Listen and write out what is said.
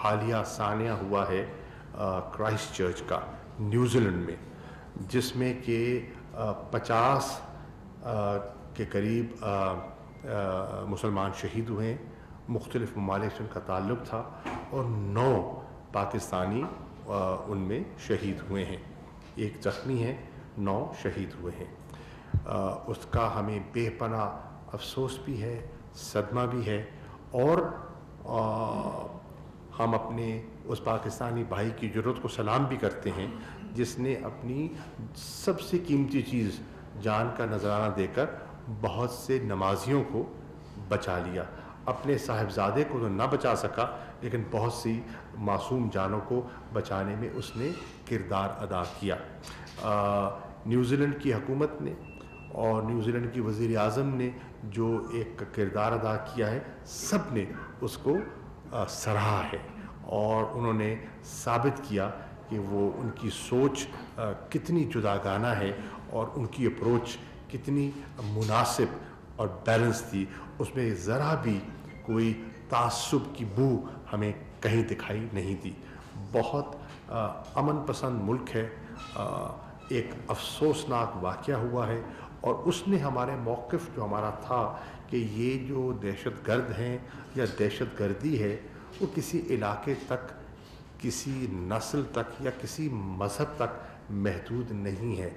حالیہ ثانیہ ہوا ہے کرائسٹ چرچ کا نیوزی لینڈ میں، جس میں کہ 50 کے قریب مسلمان شہید ہوئے ہیں، مختلف ممالک سے ان کا تعلق تھا، اور 9 پاکستانی ان میں شہید ہوئے ہیں، 1 زخمی ہے، 9 شہید ہوئے ہیں۔ اس کا ہمیں بے پناہ افسوس بھی ہے، صدمہ بھی ہے، اور ہم اپنے اس پاکستانی بھائی کی جرأت کو سلام بھی کرتے ہیں جس نے اپنی سب سے قیمتی چیز جان کا نذرانہ دے کر بہت سے نمازیوں کو بچا لیا۔ اپنے صاحبزادے کو تو نہ بچا سکا، لیکن بہت سی معصوم جانوں کو بچانے میں اس نے کردار ادا کیا۔ نیوزی لینڈ کی حکومت نے اور نیوزی لینڈ کی وزیر اعظم نے جو ایک کردار ادا کیا ہے، سب نے اس کو سراہا ہے، اور انہوں نے ثابت کیا کہ وہ ان کی سوچ کتنی جداگانہ ہے اور ان کی اپروچ کتنی مناسب اور بیلنس تھی۔ اس میں ذرا بھی کوئی تعصب کی بو ہمیں کہیں دکھائی نہیں دی۔ بہت امن پسند ملک ہے۔ ایک افسوسناک واقعہ ہوا ہے، اور اس نے ہمارے موقف جو ہمارا تھا کہ یہ جو دہشت گرد ہیں یا دہشت گردی ہے، وہ کسی علاقے تک، کسی نسل تک یا کسی مذہب تک محدود نہیں ہے۔